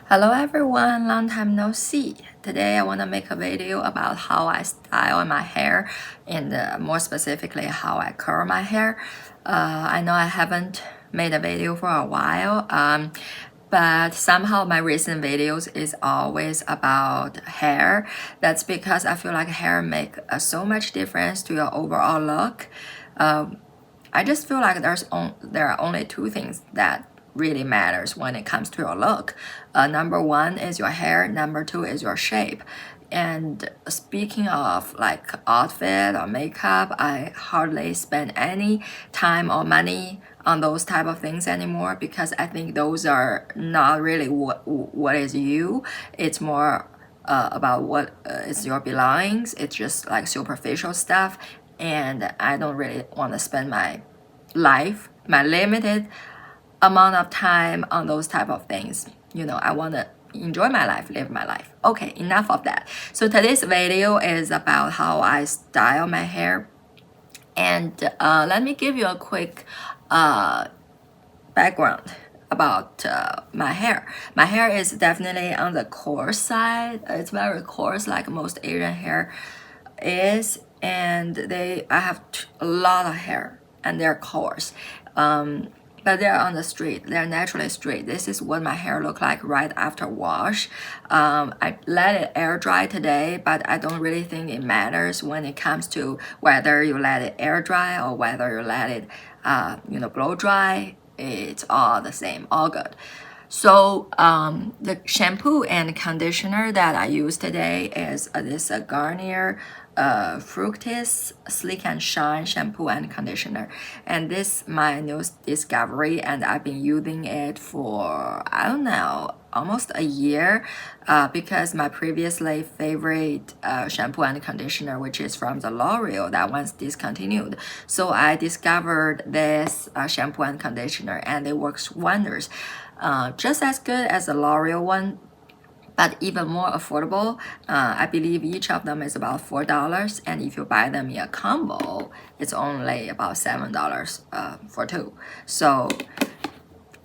Hello everyone, long time no see. Today I want to make a video about how I style my hair and more specifically how I curl my hair. I know I haven't made a video for a while, but somehow my recent videos is always about hair. That's because I feel like hair make so much difference to your overall look. I just feel like there are only two things that really matters when it comes to your look. Number one is your hair. Number two is your shape. And speaking of like outfit or makeup, I hardly spend any time or money on those type of things anymore because I think those are not really what is you. It's more about what is your belongings. It's just like superficial stuff, and I don't really want to spend my limited amount of time on those type of things. I want to enjoy my life, live my life. Okay, enough of that. So today's video is about how I style my hair, and let me give you a quick background about my hair. My hair is definitely on the coarse side. It's very coarse, like most Asian hair is, and I have a lot of hair, and they're coarse. But they're on the straight. They're naturally straight. This is what my hair look like right after wash. I let it air dry today, but I don't really think it matters when it comes to whether you let it air dry or whether you let it, blow dry. It's all the same, all good. So the shampoo and conditioner that I use today is this Garnier Fructis Sleek and Shine shampoo and conditioner, and this my new discovery, and I've been using it for I don't know almost a year because my previously favorite shampoo and conditioner, which is from the L'Oreal, that one's discontinued. So I discovered this shampoo and conditioner, and it works wonders. Just as good as the L'Oreal one, but even more affordable. I believe each of them is about $4, and if you buy them in a combo, it's only about $7 for two. So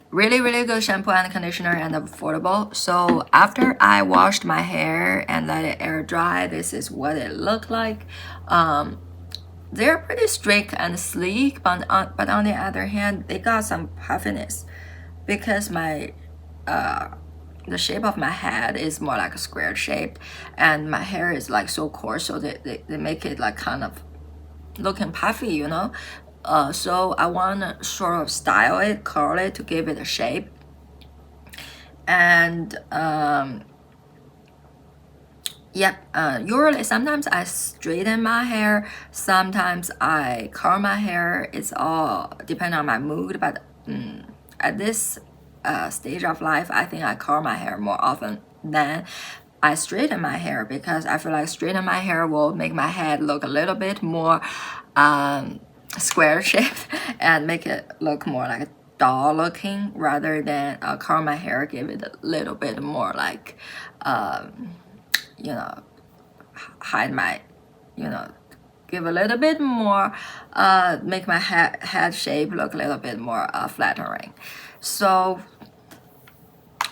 really, really good shampoo and conditioner and affordable. So after I washed my hair and let it air dry, this is what it looked like. They're pretty straight and sleek, but on the other hand, they got some puffiness because the shape of my head is more like a square shape, and my hair is like so coarse, so they make it like kind of looking puffy, so I want to sort of style it, curl it to give it a shape. And usually sometimes I straighten my hair, sometimes I curl my hair. It's all depend on my mood, but at this stage of life, I think I curl my hair more often than I straighten my hair, because I feel like straightening my hair will make my head look a little bit more square shaped and make it look more like a doll looking, rather than curl my hair, give it a little bit more like hide my, give a little bit more, make my head shape look a little bit more flattering. So,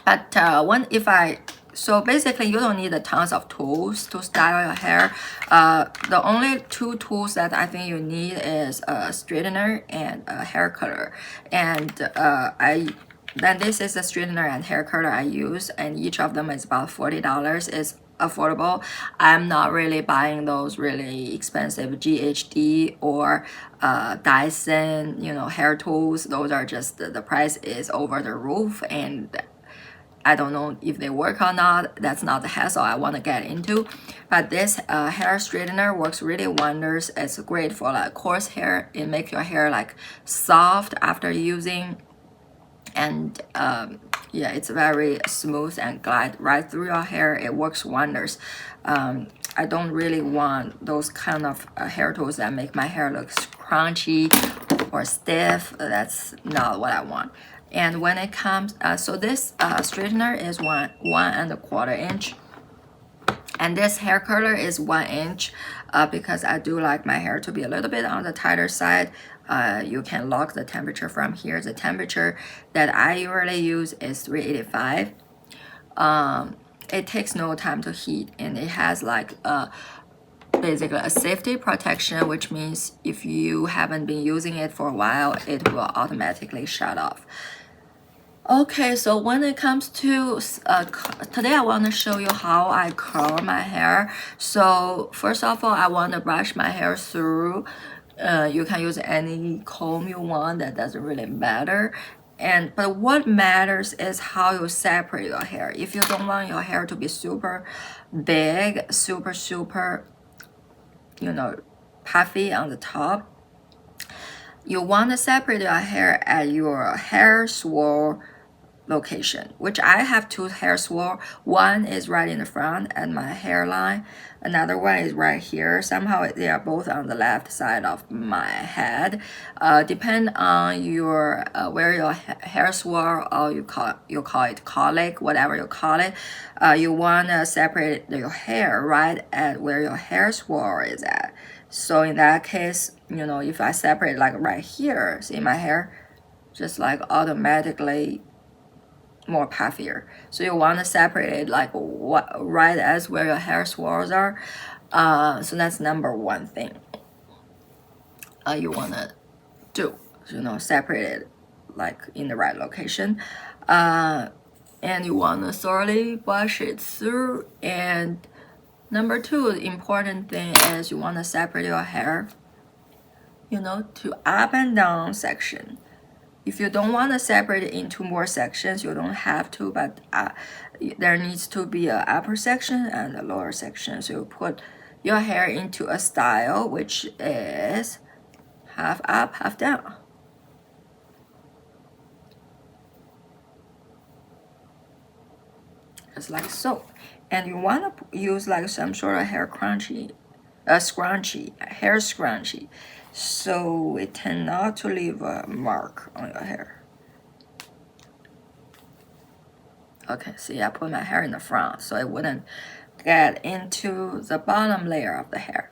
but so basically you don't need a tons of tools to style your hair. The only two tools that I think you need is a straightener and a hair curler. And then this is the straightener and hair curler I use, and each of them is about $40. It's affordable. I'm not really buying those really expensive GHD or Dyson, hair tools. Those are just the price is over the roof, and I don't know if they work or not. That's not the hassle I want to get into. But this hair straightener works really wonders. It's great for like coarse hair. It makes your hair like soft after using, and it's very smooth and glide right through your hair. It works wonders. I don't really want those kind of hair tools that make my hair look crunchy or stiff. That's not what I want. And when it comes, so this straightener is 1.25 inch, and this hair curler is 1 inch, because I do like my hair to be a little bit on the tighter side. You can lock the temperature from here. The temperature that I usually use is 385. it takes no time to heat, and it has like basically a safety protection, which means if you haven't been using it for a while, it will automatically shut off. Okay, so when it comes to today, I want to show you how I curl my hair. So first of all, I want to brush my hair through. You can use any comb you want, that doesn't really matter. But what matters is how you separate your hair. If you don't want your hair to be super big, super, puffy on the top, you want to separate your hair at your hair swirl location, which I have two hair swirl. One is right in the front at my hairline. Another one is right here. Somehow they are both on the left side of my head. Depend on your where your hair swirl, or you call it colic, whatever you call it. You wanna separate your hair right at where your hair swirl is at. So in that case, if I separate like right here, see my hair just like automatically more puffier. So you want to separate it like right as where your hair swirls are. So that's number one thing you want to do. Separate it like in the right location. And you want to thoroughly brush it through. And number two, the important thing is you want to separate your hair, to up and down section. If you don't want to separate it into more sections, you don't have to, but there needs to be an upper section and a lower section. So you put your hair into a style which is half up, half down. Just like so. And you want to use like some sort of hair scrunchie, hair scrunchie. So it tend not to leave a mark on your hair. Okay, see, I put my hair in the front so it wouldn't get into the bottom layer of the hair.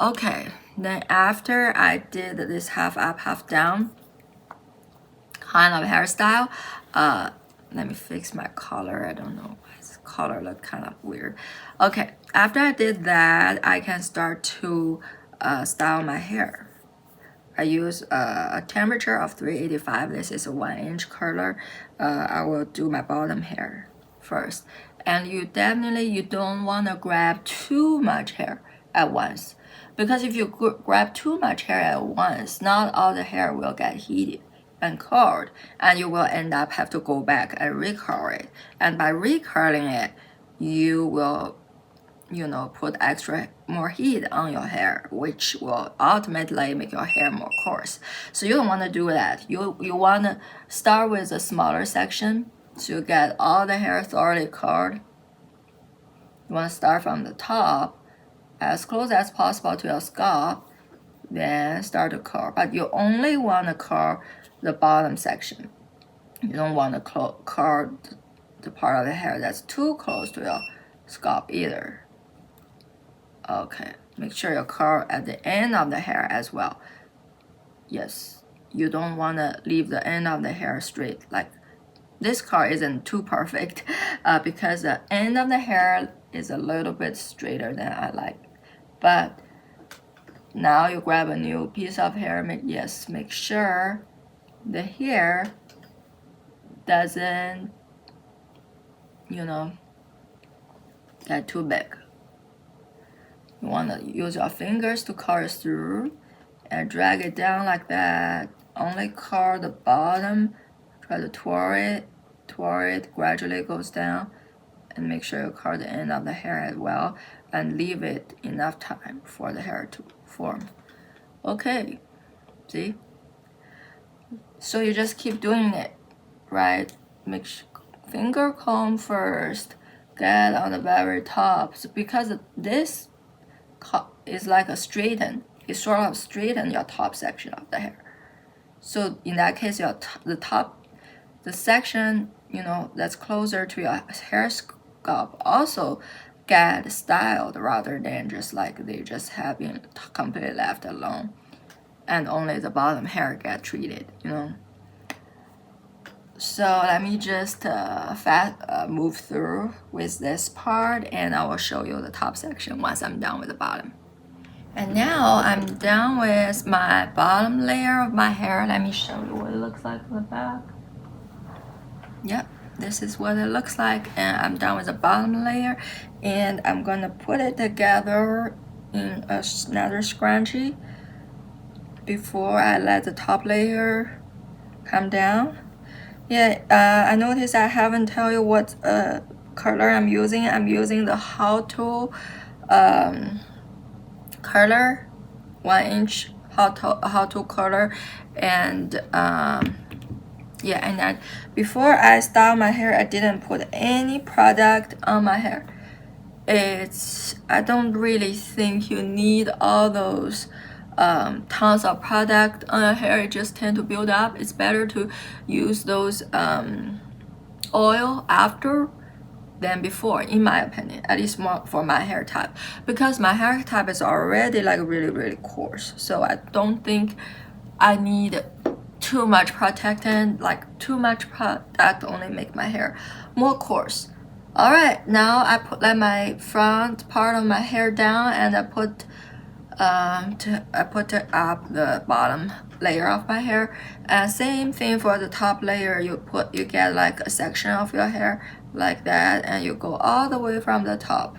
Okay, then after I did this half up, half down kind of hairstyle, let me fix my color. I don't know, this color look kind of weird. Okay, after I did that, I can start to style my hair. I use a temperature of 385. This is a 1-inch curler. I will do my bottom hair first. And you don't want to grab too much hair at once. Because if you grab too much hair at once, not all the hair will get heated and curled. And you will end up have to go back and recurl it. And by recurling it, you will put more heat on your hair, which will ultimately make your hair more coarse. So you don't want to do that. You want to start with a smaller section to get all the hair thoroughly curled. You want to start from the top as close as possible to your scalp, then start to curl. But you only want to curl the bottom section. You don't want to curl the part of the hair that's too close to your scalp either. Okay, make sure you curl at the end of the hair as well. Yes, you don't want to leave the end of the hair straight. Like this curl isn't too perfect because the end of the hair is a little bit straighter than I like. But now you grab a new piece of hair. Make sure the hair doesn't, get too big. You want to use your fingers to curl through and drag it down like that. Only curl the bottom. Try to twirl it, gradually goes down. And make sure you curl the end of the hair as well. And leave it enough time for the hair to form. Okay, see? So you just keep doing it, right? Make sure, finger comb first. Get on the very top. So because this is like a straighten. It sort of straighten your top section of the hair. So in that case, the section that's closer to your hair scalp also get styled rather than just like they just have been completely left alone, and only the bottom hair get treated. So let me just move through with this part, and I will show you the top section once I'm done with the bottom. And now I'm done with my bottom layer of my hair. Let me show you what it looks like on the back. Yep, this is what it looks like, and I'm done with the bottom layer, and I'm gonna put it together in another scrunchie before I let the top layer come down. Yeah, I noticed I haven't tell you what color I'm using. I'm using the How To color, 1-inch How To color, and yeah, and then before I style my hair, I didn't put any product on my hair. I don't really think you need all those tons of product on your hair. It just tend to build up. It's better to use those oil after than before, in my opinion, at least more for my hair type, because my hair type is already like really coarse. So I don't think I need too much protectant. Like too much product only make my hair more coarse. All right, now I let my front part of my hair down, and I put up the bottom layer of my hair. And same thing for the top layer. You get like a section of your hair like that, and you go all the way from the top,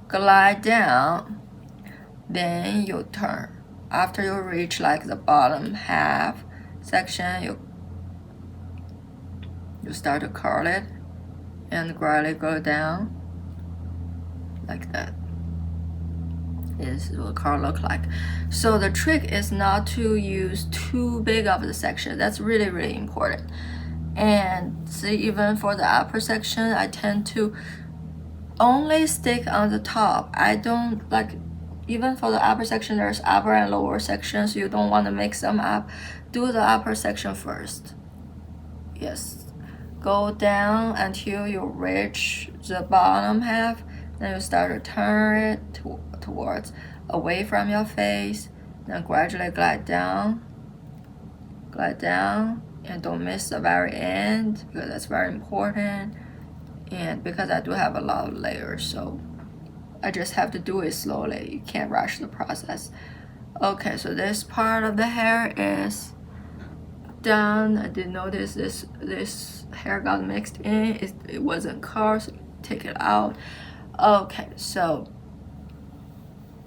glide down, then you turn. After you reach like the bottom half section, you start to curl it and gradually go down like that. This is what the curl look like. So the trick is not to use too big of the section. That's really important. And see, even for the upper section, I tend to only stick on the top. I don't like, even for the upper section, there's upper and lower sections. You don't want to mix them up. Do the upper section first. Yes, go down until you reach the bottom half. Then you start to turn it towards away from your face. Then gradually glide down, and don't miss the very end, because that's very important. And because I do have a lot of layers, so I just have to do it slowly. You can't rush the process. Okay, so this part of the hair is done. I did notice this hair got mixed in. It wasn't curled, so take it out. Okay, so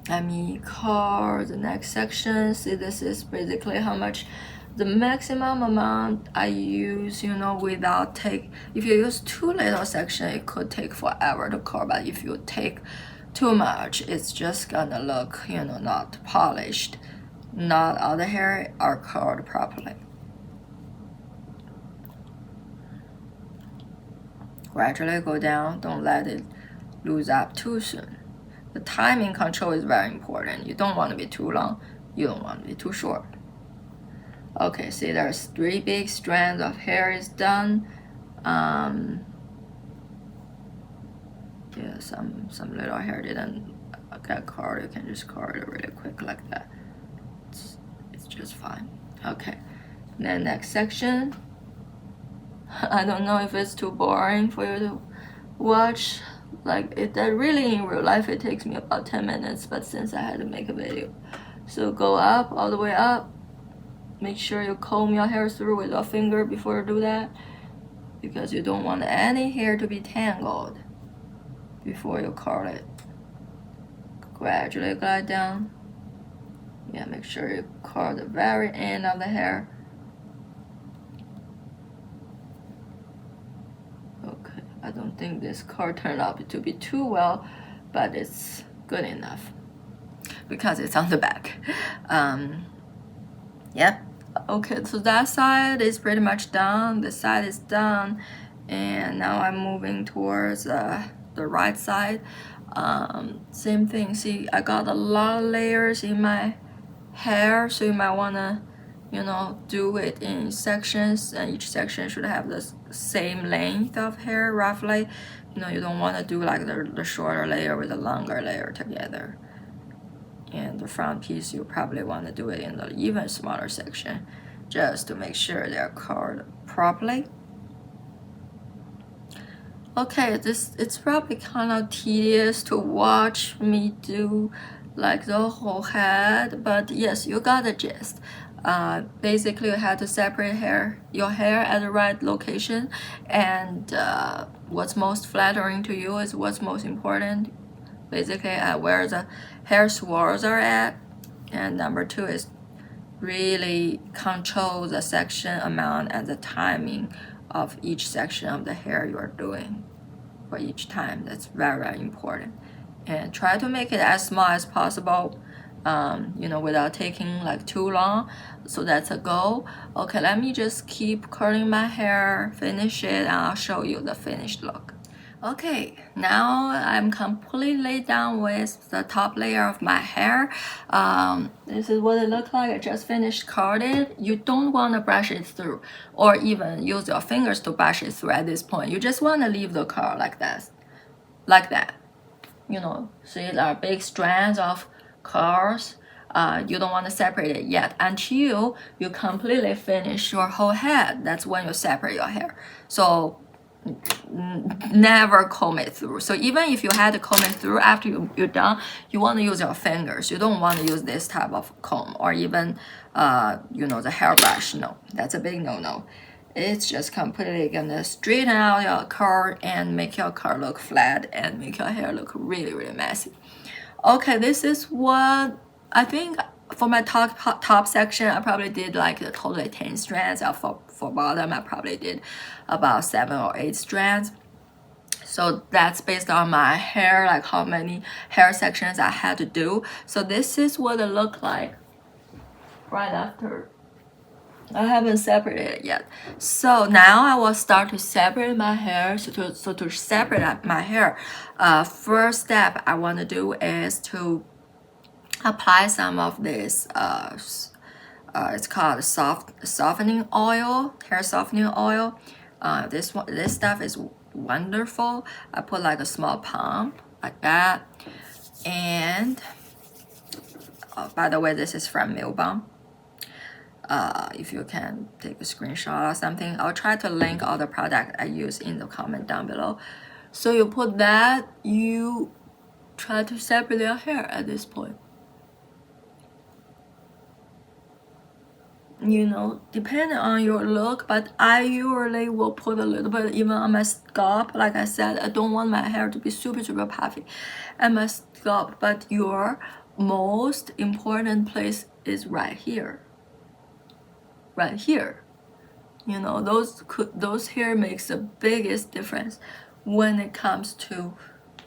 let me curl the next section. See, this is basically how much the maximum amount I use, without if you use too little section, it could take forever to curl, but if you take too much, it's just gonna look, not polished. Not all the hair are curled properly. Gradually go down, don't let it lose up too soon. The timing control is very important. You don't want to be too long, you don't want to be too short. Okay, see, there's 3 big strands of hair is done. Yeah, some little hair didn't get curled. You can just curl it really quick like that. It's just fine. Okay, then next section. I don't know if it's too boring for you to watch. Like that really in real life it takes me about 10 minutes, but since I had to make a video. So go up, all the way up. Make sure you comb your hair through with your finger before you do that, because you don't want any hair to be tangled before you curl it. Gradually glide down. Yeah, make sure you curl the very end of the hair. Okay, I don't think this curl turned out to be too well, but it's good enough because it's on the back. Yep. Okay, so that side is pretty much done. This side is done, and now I'm moving towards the right side. Same thing. See, I got a lot of layers in my hair, so you might wanna, do it in sections, and each section should have the same length of hair roughly. You don't want to do like the shorter layer with the longer layer together. And the front piece, you probably want to do it in the even smaller section, just to make sure they're curled properly. Okay, it's probably kind of tedious to watch me do like the whole head, but yes, you got the gist. Basically, you have to separate your hair at the right location, and what's most flattering to you is what's most important. Basically, where the hair swirls are at, and number two is really control the section amount and the timing of each section of the hair you are doing for each time. That's very, very important. And try to make it as small as possible, without taking like too long. So that's a goal. Okay, let me just keep curling my hair, finish it, and I'll show you the finished look. Okay, now I'm completely done with the top layer of my hair. This is what it looks like. I just finished curling it. You don't want to brush it through or even use your fingers to brush it through at this point. You just want to leave the curl like that. See, there are big strands of curls. You don't want to separate it yet until you completely finish your whole head. That's when you separate your hair. So never comb it through. So even if you had to comb it through after you're done, you want to use your fingers. You don't want to use this type of comb or even the hairbrush. No, that's a big no-no. It's just completely gonna straighten out your curl and make your curl look flat and make your hair look really, really messy. Okay, this is what I think for my top section. I probably did like totally 10 strands. For bottom, I probably did about 7 or 8 strands. So that's based on my hair, like how many hair sections I had to do. So this is what it looked like right after. I haven't separated it yet. So now I will start to separate my hair. So to separate my hair, first step I want to do is to apply some of this it's called softening oil, hair softening oil. This stuff is wonderful. I put like a small pump like that. And by the way, this is from Milbom. If you can take a screenshot or something, I'll try to link all the product I use in the comment down below. So you put that, you try to separate your hair at this point. Depending on your look, but I usually will put a little bit even on my scalp. Like I said, I don't want my hair to be super, super puffy at my scalp, but your most important place is right here. Right here. Those hair makes the biggest difference when it comes to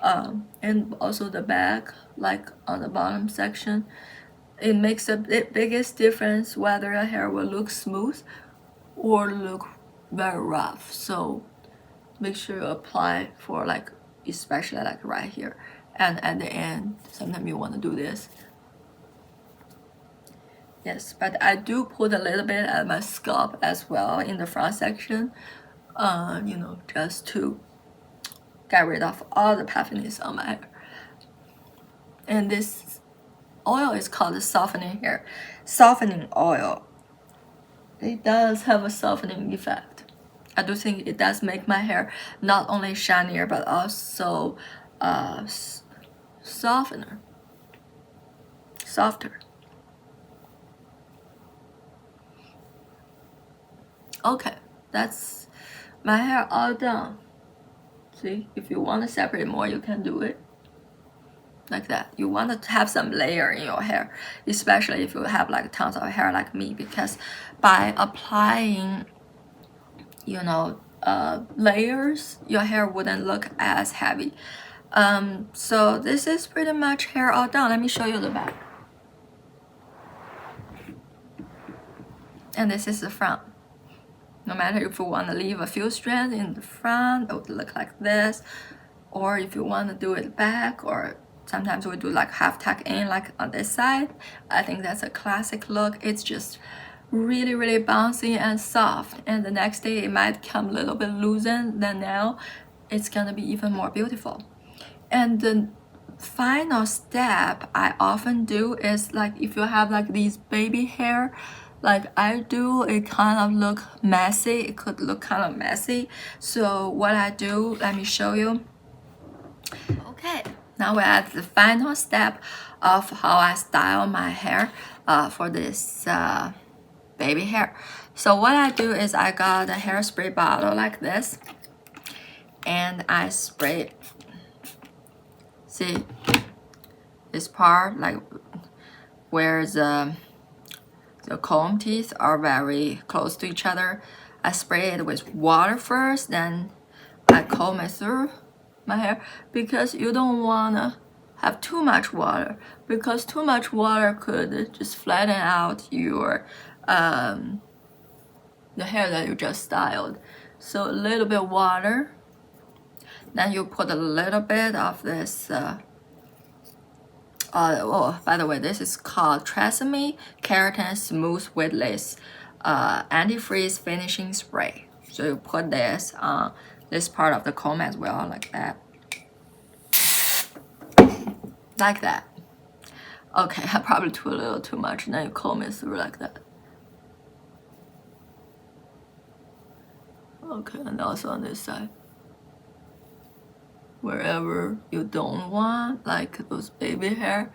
and also the back, like on the bottom section. It makes the biggest difference whether your hair will look smooth or look very rough. So make sure you apply for especially like right here. And at the end, sometimes you want to do this. Yes, but I do put a little bit at my scalp as well in the front section, just to get rid of all the puffiness on my hair. And this oil is called the softening oil. It does have a softening effect. I do think it does make my hair not only shinier but also softer. Okay, that's my hair all done. See, if you want to separate more, you can do it like that. You want to have some layer in your hair, especially if you have like tons of hair like me, because by applying layers, your hair wouldn't look as heavy. So this is pretty much hair all done. Let me show you the back. And this is the front. No matter if you want to leave a few strands in the front, it would look like this, or if you want to do it back, or sometimes we do like half tuck in like on this side. I think that's a classic look. It's just really, really bouncy and soft, and the next day it might come a little bit loosened. Then now it's gonna be even more beautiful. And the final step I often do is like if you have like these baby hair, like I do, it kind of look messy. It could look kind of messy. So what I do, let me show you. Okay, now we're at the final step of how I style my hair for this baby hair. So what I do is I got a hairspray bottle like this, and I spray, see this part, like where the comb teeth are very close to each other. I spray it with water first, then I comb it through my hair, because you don't wanna have too much water, because too much water could just flatten out your the hair that you just styled. So a little bit of water, then you put a little bit of this oh, by the way, this is called Tresemme Keratin Smooth Weightless Antifreeze Finishing Spray. So you put this on this part of the comb as well, like that. Like that. Okay, I probably too a little too much, and then you comb it through like that. Okay, and also on this side. Wherever you don't want, like those baby hair.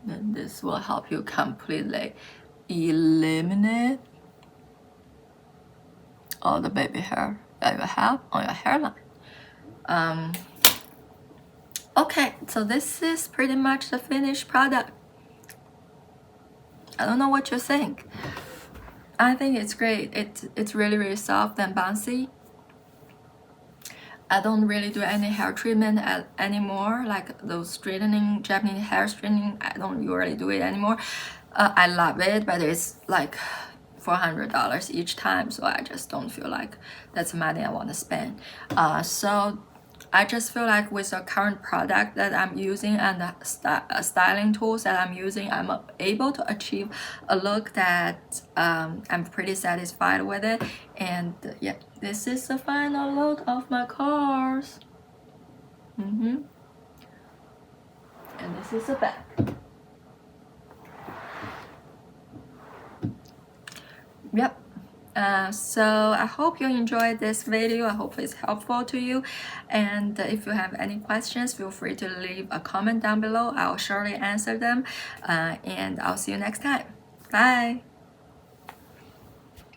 Then this will help you completely eliminate all the baby hair that you have on your hairline. Okay, so this is pretty much the finished product. I don't know what you think. I think it's great. It's really soft and bouncy. I don't really do any hair treatment anymore, like those straightening, Japanese hair straightening. I don't really do it anymore. I love it, but it's like $400 each time, so I just don't feel like that's money I want to spend. So I just feel like with the current product that I'm using and the styling tools that I'm using, I'm able to achieve a look that I'm pretty satisfied with it. And yeah, this is the final look of my curls. And this is the back. Yep. So I hope you enjoyed this video. I hope it's helpful to you. And if you have any questions, feel free to leave a comment down below. I'll surely answer them. And I'll see you next time. Bye.